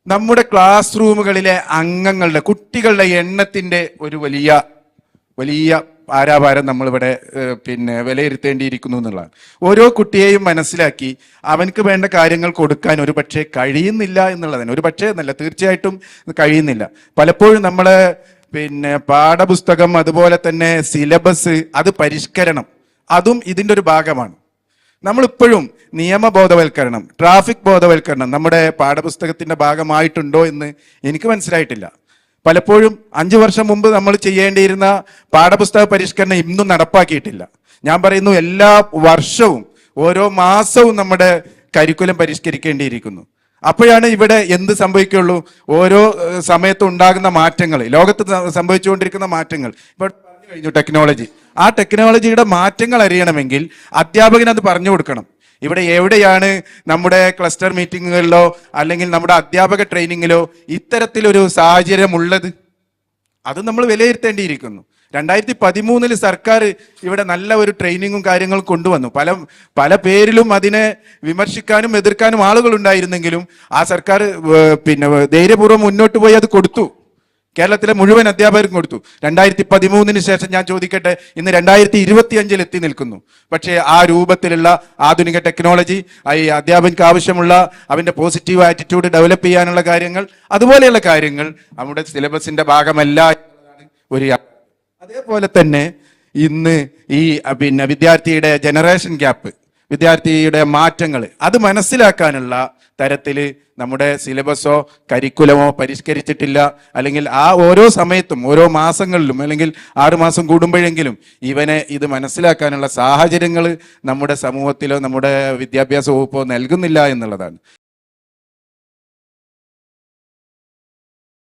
നമ്മുടെ ക്ലാസ് റൂമുകളിലെ അംഗങ്ങളുടെ കുട്ടികളുടെ എണ്ണത്തിന്റെ ഒരു വലിയ വലിയ ആരാഭാരം നമ്മളിവിടെ വിലയിരുത്തേണ്ടിയിരിക്കുന്നു എന്നുള്ളതാണ്. ഓരോ കുട്ടിയെയും മനസ്സിലാക്കി അവനക്ക് വേണ്ട കാര്യങ്ങൾ കൊടുക്കാൻ ഒരു പക്ഷേ കഴിയുന്നില്ല എന്നുള്ളതാണ്. ഒരു പക്ഷേ എന്നല്ല, തീർച്ചയായിട്ടും കഴിയുന്നില്ല. പലപ്പോഴും നമ്മൾ പാഠപുസ്തകം, അതുപോലെ തന്നെ സിലബസ്, അത് പരിഷ്കരണം, അതും ഇതിൻ്റെ ഒരു ഭാഗമാണ്. നമ്മളിപ്പോഴും നിയമബോധവൽക്കരണം, ട്രാഫിക് ബോധവൽക്കരണം നമ്മുടെ പാഠപുസ്തകത്തിന്റെ ഭാഗമായിട്ടുണ്ടോ എന്ന് എനിക്ക് മനസ്സിലായിട്ടില്ല. പലപ്പോഴും 5 വർഷം മുമ്പ് നമ്മൾ ചെയ്യേണ്ടിയിരുന്ന പാഠപുസ്തക പരിഷ്കരണം ഇന്നും നടപ്പാക്കിയിട്ടില്ല. ഞാൻ പറയുന്നു, എല്ലാ വർഷവും ഓരോ മാസവും നമ്മുടെ കരിക്കുലം പരിഷ്കരിക്കേണ്ടിയിരിക്കുന്നു. അപ്പോഴാണ് ഇവിടെ എന്ത് സംഭവിക്കുള്ളൂ, ഓരോ സമയത്തും ഉണ്ടാകുന്ന മാറ്റങ്ങൾ, ലോകത്ത് സംഭവിച്ചുകൊണ്ടിരിക്കുന്ന മാറ്റങ്ങൾ. ഇപ്പോൾ പറഞ്ഞു കഴിഞ്ഞു ടെക്നോളജി. ആ ടെക്നോളജിയുടെ മാറ്റങ്ങൾ അറിയണമെങ്കിൽ അധ്യാപകൻ അത് പറഞ്ഞു കൊടുക്കണം. ഇവിടെ എവിടെയാണ് നമ്മുടെ ക്ലസ്റ്റർ മീറ്റിങ്ങുകളിലോ അല്ലെങ്കിൽ നമ്മുടെ അധ്യാപക ട്രെയിനിങ്ങിലോ ഇത്തരത്തിലൊരു സാഹചര്യം ഉള്ളത്? അത് നമ്മൾ വിലയിരുത്തേണ്ടിയിരിക്കുന്നു. 2013 സർക്കാർ ഇവിടെ നല്ല ഒരു ട്രെയിനിങ്ങും കാര്യങ്ങളും കൊണ്ടുവന്നു. പല പേരിലും അതിനെ വിമർശിക്കാനും എതിർക്കാനും ആളുകൾ ഉണ്ടായിരുന്നെങ്കിലും ആ സർക്കാർ ധൈര്യപൂർവ്വം മുന്നോട്ട് പോയി അത് കൊടുത്തു. കേരളത്തിലെ മുഴുവൻ അധ്യാപകർക്കും കൊടുത്തു. 2013 ശേഷം ഞാൻ ചോദിക്കട്ടെ, ഇന്ന് 2025 എത്തി നിൽക്കുന്നു. പക്ഷേ ആ രൂപത്തിലുള്ള ആധുനിക ടെക്നോളജി, ഈ അധ്യാപകർക്ക് ആവശ്യമുള്ള അവന്റെ പോസിറ്റീവ് ആറ്റിറ്റ്യൂഡ് ഡെവലപ്പ് ചെയ്യാനുള്ള കാര്യങ്ങൾ, അതുപോലെയുള്ള കാര്യങ്ങൾ നമ്മുടെ സിലബസിന്റെ ഭാഗമല്ല എന്നതാണ് ഒരു. അതേപോലെ തന്നെ ഇന്ന് ഈ വിദ്യാർത്ഥിയുടെ ജനറേഷൻ ഗ്യാപ്പ്, വിദ്യാർത്ഥിയുടെ മാറ്റങ്ങൾ, അത് മനസ്സിലാക്കാനുള്ള തരത്തിൽ നമ്മുടെ സിലബസോ കരിക്കുലമോ പരിഷ്കരിച്ചിട്ടില്ല. അല്ലെങ്കിൽ ആ ഓരോ സമയത്തും ഓരോ മാസങ്ങളിലും അല്ലെങ്കിൽ 6 മാസം കൂടുമ്പോഴെങ്കിലും ഇവനെ ഇത് മനസ്സിലാക്കാനുള്ള സാഹചര്യങ്ങൾ നമ്മുടെ സമൂഹത്തിലോ നമ്മുടെ വിദ്യാഭ്യാസ വകുപ്പോ നൽകുന്നില്ല എന്നുള്ളതാണ്.